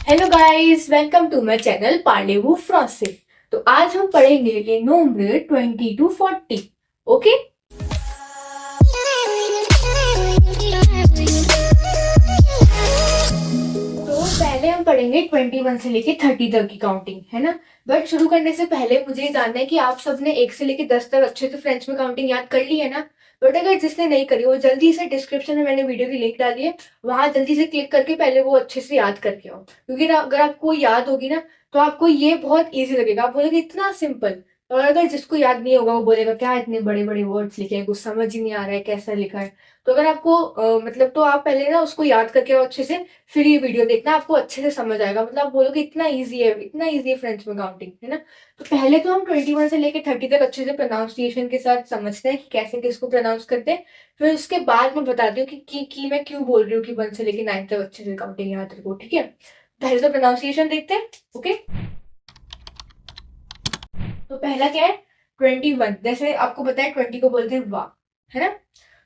Hello guys, welcome to my channel पार्लेवू फ्रांसे। तो आज हम पढ़ेंगे ले नोम्ब्रे 20 to 40। ओके, तो पहले हम पढ़ेंगे 21 से लेके 30 तक की काउंटिंग, है ना। बट शुरू करने से पहले मुझे ये जानना है कि आप सबने 1 से लेके 10 तक अच्छे से फ्रेंच में काउंटिंग याद कर ली है ना। बट अगर जिसने नहीं करी वो जल्दी से डिस्क्रिप्शन में मैंने वीडियो की लिंक डाली है, वहां जल्दी से क्लिक करके पहले वो अच्छे से याद करके आओ, क्योंकि अगर आपको याद होगी ना तो आपको ये बहुत ईजी लगेगा। आप बोलोगे इतना सिंपल। और अगर जिसको याद नहीं होगा वो बोलेगा क्या इतने बड़े बड़े वर्ड्स लिखे हैं, कुछ समझ ही नहीं आ रहा है कैसा लिखा है। तो अगर आपको मतलब तो आप पहले ना उसको याद करके आओ अच्छे से, फिर ये वीडियो देखना, आपको अच्छे से समझ आएगा। मतलब आप बोलोगे इतना ईजी है, इतना ईजी है फ्रेंच में काउंटिंग, है ना। तो पहले तो हम 21 से लेके 30 तक अच्छे से प्रोनाउंसिएशन के साथ समझते हैं कि कैसे किसको प्रोनाउंस करते हैं। फिर उसके बाद मैं बताती हूँ कि मैं क्यों बोल रही हूँ कि 1 से लेके 9 तक अच्छे से काउंटिंग याद रखो, ठीक है। पहले तो प्रोनाउंसिएशन देखते हैं। ओके, तो पहला क्या है? 21। जैसे आपको पता है 20 को बोलते हैं वाह, है ना।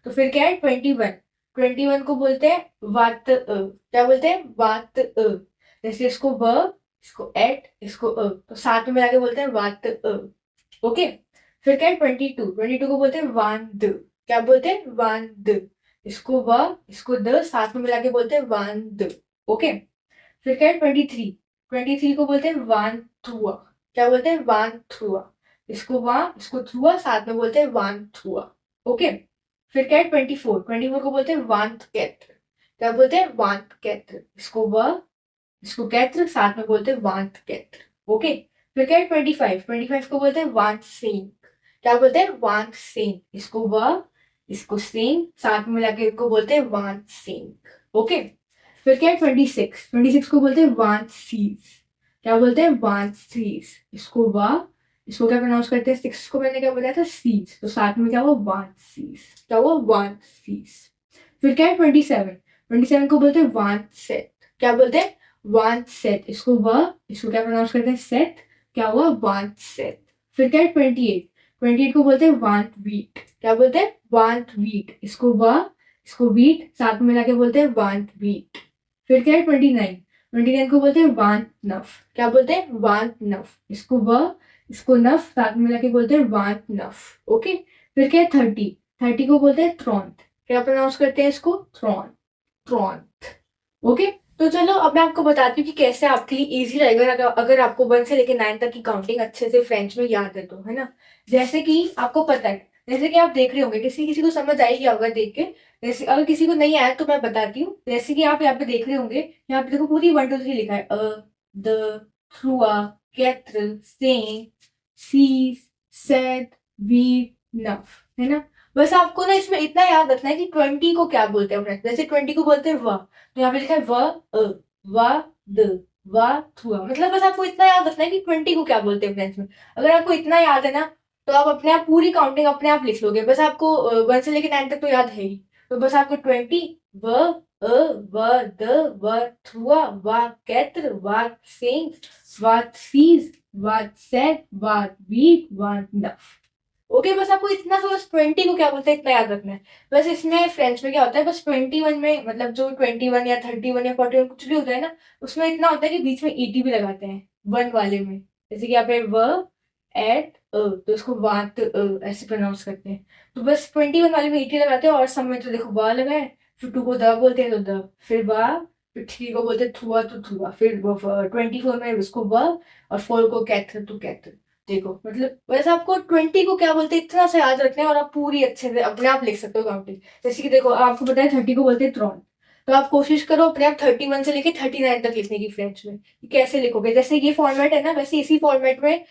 तो फिर क्या है 21? 21 को बोलते हैं वात क्या बोलते हैं? वात जैसे इसको व, इसको एट, इसको तो साथ में मिला के बोलते हैं वात ओके। फिर क्या है 22? 22 को बोलते हैं वान द। क्या बोलते हैं? वान द। इसको व, इसको द साथ में मिला के बोलते हैं वान द। ओके। फिर क्या है 23? 23 को बोलते हैं वान थुआ। क्या बोलते हैं? वान थुआ। इसको वहां, इसको थ्रुआ साथ में बोलते हैं वान थ्रुआ। ओके। फिर क्या है 24? 24 को बोलते हैं वांत कैत्र। क्या बोलते हैं? वांत कैत्र। इसको व, इसको कैत्र साथ में बोलते हैं वांत कैत्र। ओके। फिर क्या है 25? 25 को बोलते हैं वांत सेंग। क्या बोलते हैं? वांत सेंग। इसको व, इसको सेंग साथ में मिला के इसको बोलते हैं वांत सेंग। ओके। फिर क्या है 26? 26 को बोलते हैं वांत सीज। क्या बोलते हैं? वांत सीज। इसको व, इसको क्या प्रोनाउंस करते हैं? सिक्स को मैंने क्या बताया था? सीज। तो साथ में क्या हुआ? वांत सीज। क्या हुआ? वांत सीज। फिर क्या है 27? 27 को बोलते हैं वांत सेट। क्या बोलते हैं? वांत सेट। इसको व, इसको क्या प्रोनाउंस करते हैं? सेट। क्या हुआ? वांत सेट। फिर क्या है 28? 28 को बोलते हैं वांट वीट। क्या बोलते हैं? Want wheat. इसको व, इसको वीट साथ में मिला के बोलते हैं वांट वीट। फिर क्या है 29? 29 को बोलते हैं वांट नफ। क्या बोलते हैं? वांट नफ। इसको व, इसको नफ साथ में मिला के बोलते हैं वांट नफ। ओके। फिर क्या है 30? 30 को बोलते हैं थ्रॉन्ट। क्या प्रोनाउंस करते हैं इसको? थ्रॉन, थ्रॉन्ट। ओके। तो चलो अब मैं आपको बताती हूँ कि कैसे आपके लिए इजी रहेगा अगर आपको 1 से लेकर 9 तक की काउंटिंग अच्छे से फ्रेंच में याद है तो, है ना। जैसे कि आपको पता है, जैसे कि आप देख रहे होंगे, किसी किसी को समझ आएगी होगा देख के। जैसे अगर किसी को नहीं आया तो मैं बताती हूँ। जैसे कि आप यहाँ पे देख रहे होंगे, यहाँ पे देखो पूरी 1 2 3 लिखा है। द, थ्रुआ, कैत्र, सें, सीज, सेड, वी, नफ, है ना। बस आपको ना इसमें इतना याद रखना है कि 20 को क्या बोलते हैं फ्रेंड्स। जैसे 20 को बोलते हैं व, तो यहाँ पे लिखा है व, व, द, व, थुआ। मतलब बस आपको इतना याद रखना है कि 20 को क्या बोलते हैं फ्रेंच में। अगर आपको इतना याद है ना तो आप अपने आप पूरी काउंटिंग अपने आप लिख लोगे। बस आपको 1 से लेकर 9 तक तो याद है ही। तो बस आपको 20, व, व, द, व, थुआ, व, कैत्र, व, सेंट, व, सीज, व, सेट, व, वीट, व, नफ। ओके। बस आपको इतना सा, बस 20 को क्या बोलते हैं इतना याद रखना है। बस इसमें फ्रेंच में क्या होता है, बस 21 में, मतलब जो 21 या 31 या 41 कुछ भी होता है ना, उसमें इतना होता है कि बीच में ईटी भी लगाते हैं 1 वाले में। जैसे कि यहाँ पे व, एट, तो इसको वात ऐसे प्रोनाउंस करते हैं। तो बस 21 वाले में ईटी लगाते हैं, और सब में तो देखो व लगा है। फिर 2 को द बोलते हैं तो द, फिर व, फिर 3 को बोलते हैं थुआ तो थुआ, फिर 24 में उसको व, और 4 को कैथर तो कैथर। देखो मतलब वैसे आपको 20 को क्या बोलते हैं इतना सा याद रखना है, और आप पूरी अच्छे से अपने आप लिख सकते हो काउंटिंग। जैसे कि देखो आपको पता है 30 को बोलते हैं थ्रॉन। तो आप कोशिश करो अपने आप 31 से लेके 39 तक लिखने की फ्रेंच में। कि कैसे लिखोगे? जैसे ये फॉर्मेट है ना, वैसे इसी फॉर्मेट में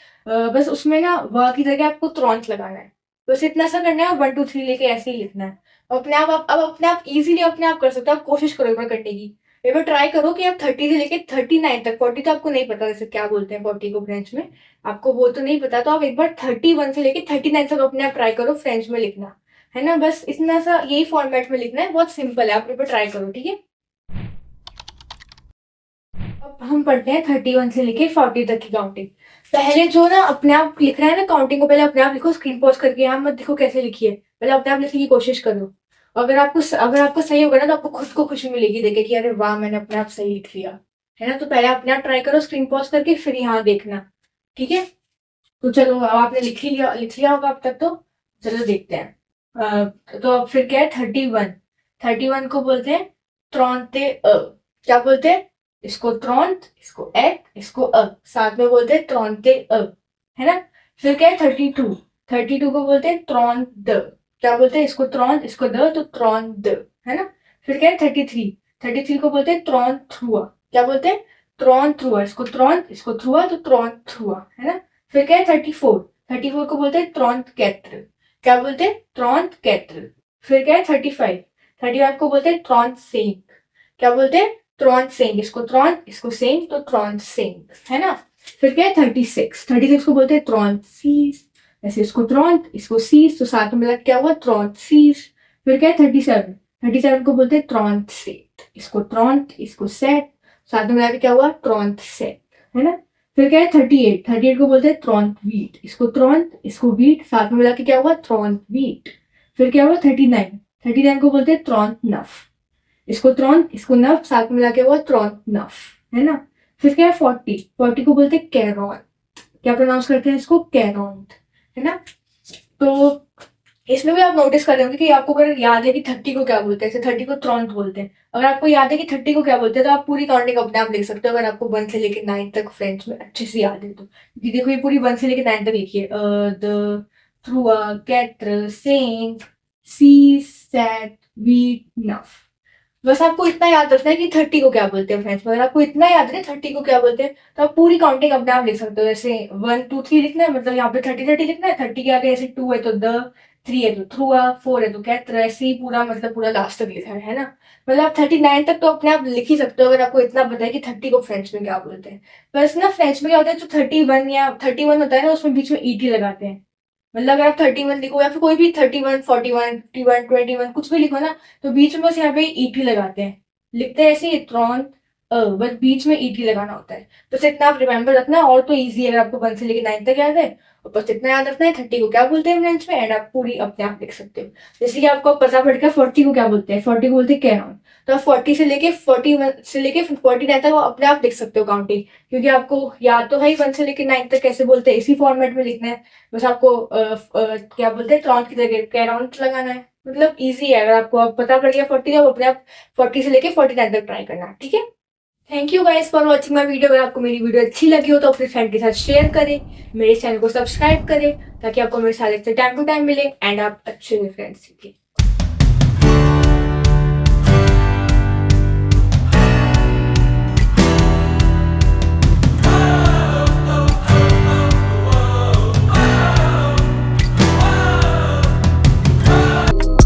बस उसमें ना व की जगह आपको त्रॉन्ट लगाना है। बस इतना सा करना है, 1 2 3 लेके ऐसे ही लिखना है। अपने आप अब अपने आप इजीली अपने आप कर सकते हो। आप कोशिश करो एक बार करने की। एक बार ट्राई करो कि आप 30 से लेके 39 तक, 40 तो आपको नहीं पता जैसे क्या बोलते हैं 40 को फ्रेंच में, आपको वो तो नहीं पता। तो आप एक बार 31 से लेके 39 तक अपने आप ट्राई करो फ्रेंच में लिखना, है ना। बस इतना सा यही फॉर्मेट में लिखना है, बहुत सिंपल है। आप एक बार ट्राई करो, ठीक है। अब हम पढ़ते हैं 31 से लेके 40 तक की काउंटिंग। पहले जो ना अपने आप लिख रहा है ना काउंटिंग को, पहले अपने आप लिखो, स्क्रीन पॉज करके। यहाँ मत देखो कैसे लिखिए, पहले अपने आप लिखने की कोशिश करो। अगर आपको सही होगा ना तो आपको खुद को खुशी मिलेगी देखे कि अरे वाह मैंने अपने आप सही लिख लिया, है ना। तो पहले अपने आप ट्राई करो स्क्रीन पॉज करके, फिर यहाँ देखना, ठीक है। तो चलो अब आपने लिख लिया होगा अब तक, तो चलो देखते हैं। तो अब फिर क्या है 31। 31 को बोलते हैं त्रॉन्ते अ। क्या बोलते हैं? इसको त्रॉन्त, इसको एट, इसको अ, साथ में बोलते हैं त्रॉन्ते अ, है ना। फिर क्या है 32। 32 को बोलते हैं त्रॉन द। क्या बोलते हैं? इसको त्रॉन, इसको द, तो त्रॉन द, है ना। फिर क्या है 33। 33 को बोलते हैं त्रॉन थ्रुआ। क्या बोलते हैं? त्रॉन थ्रुआ। इसको त्रॉन, इसको थ्रुआ, तो त्रॉन थ्रुआ, है ना। फिर क्या है 34। 34 को बोलते हैं त्रॉन्त कैत्र। क्या बोलते हैं? त्रॉन्त कैत्र। फिर क्या है 35। 35 को बोलते हैं त्रॉन्त सेंग। क्या बोलते हैं? त्रॉन्त सेंग। इसको त्रॉन्त, इसको सेंग, तो त्रॉन्त सेंग, है ना। फिर क्या है 36। 36 को बोलते हैं त्रॉन्त सीज। ऐसे इसको त्रॉन्त, इसको सीज, तो साथ में मिला क्या हुआ? त्रॉन्त सीज। फिर क्या है 37। 37 को बोलते हैं त्रॉन्त सेट। इसको त्रॉन्त, इसको सेट, साथ में मिला के क्या हुआ? त्रॉन्त सेट, है ना। फिर क्या है 38। 38 को बोलते हैं त्रॉन्त वीट। इसको त्रॉन्त, इसको वीट, साथ में मिला के क्या हुआ? त्रॉन्त वीट। फिर क्या हुआ 39। 39 को बोलते हैं त्रॉन्त नफ। इसको त्रॉन्त, इसको नफ, साथ में मिला के हुआ त्रॉन्त नफ, है ना। फिर क्या है 40। 40 को बोलते हैं कैरॉन। क्या प्रोनाउंस करते हैं इसको? कैरॉन्ट, है ना। तो इसमें भी आप नोटिस कर रहे होंगे कि आपको अगर याद है कि 30 को क्या बोलते हैं, जैसे 30 को त्रॉन्त बोलते हैं, अगर आपको याद है कि 30 को क्या बोलते हैं, तो आप पूरी काउंटिंग अपने आप लिख सकते हो, अगर आपको 1 से लेकर 9 तक फ्रेंच में अच्छे से याद है तो। क्योंकि देखो ये पूरी 1 से लेकर 9 तक लिखिए, द, थ्रुआ, कैत्र, सेंग, सी, सेट, वीट, नफ। बस आपको इतना याद रखना है कि 30 को क्या बोलते हैं फ्रेंच में। अगर आपको इतना याद है 30 को क्या बोलते हैं, तो आप पूरी काउंटिंग अपने आप लिख सकते हो। जैसे 1 2 3 लिखना है, मतलब यहाँ पे 30 लिखना है। 30 के आगे जैसे 2 है तो द, 3 है तो थ्रुआ, 4 है तो कैत्र, ऐसे ही पूरा मतलब पूरा लास्ट तक लिखा है ना। मतलब आप 39 तक तो अपने आप लिख ही सकते हो, अगर आपको इतना पता है कि 30 को फ्रेंच में क्या बोलते हैं। बस ना फ्रेंच में क्या होता है, जो 31 या 31 होता है ना, उसमें बीच में ईटी लगाते हैं। मतलब अगर आप 31 लिखो या फिर कोई भी 31, 41, 51, 21 कुछ भी लिखो ना, तो बीच में बस यहाँ पे ईटी लगाते हैं। लिखते हैं ऐसे त्रॉन बस बीच में ईटी लगाना होता है। बस इतना आप रिमेम्बर रखना, और तो इजी है अगर आपको 1 से लेकर 9 तक याद है। और बस इतना याद रखना है 30 को क्या बोलते हैं फ्रेंच में, एंड आप पूरी अपने आप लिख सकते हो। जैसे कि आपको पता पड़ गया 40 को क्या बोलते हैं, 40 को बोलते हैं कैरॉन। तो आप 40 से लेके 41 से लेके 49 तक वो अपने आप लिख सकते हो काउंटिंग, क्योंकि आपको याद तो है ही 1 से लेकर 9 तक कैसे बोलते हैं, इसी फॉर्मेट में लिखना है। बस आपको क्या बोलते हैं त्रॉन की जगह कैरॉन्ट लगाना है। मतलब इजी है, अगर आपको अब पता पड़ गया 40, तो अपने आप 40 से लेके 49 तक ट्राई करना, ठीक है। Thank you guys for watching my video. अगर आपको मेरी वीडियो अच्छी लगी हो तो अपने फ्रेंड के साथ शेयर करें, मेरे चैनल को सब्सक्राइब करें, ताकि आपको मेरे साथ टाइम टू टाइम मिले एंड आप अच्छे से फ्रेंड्स सीखें।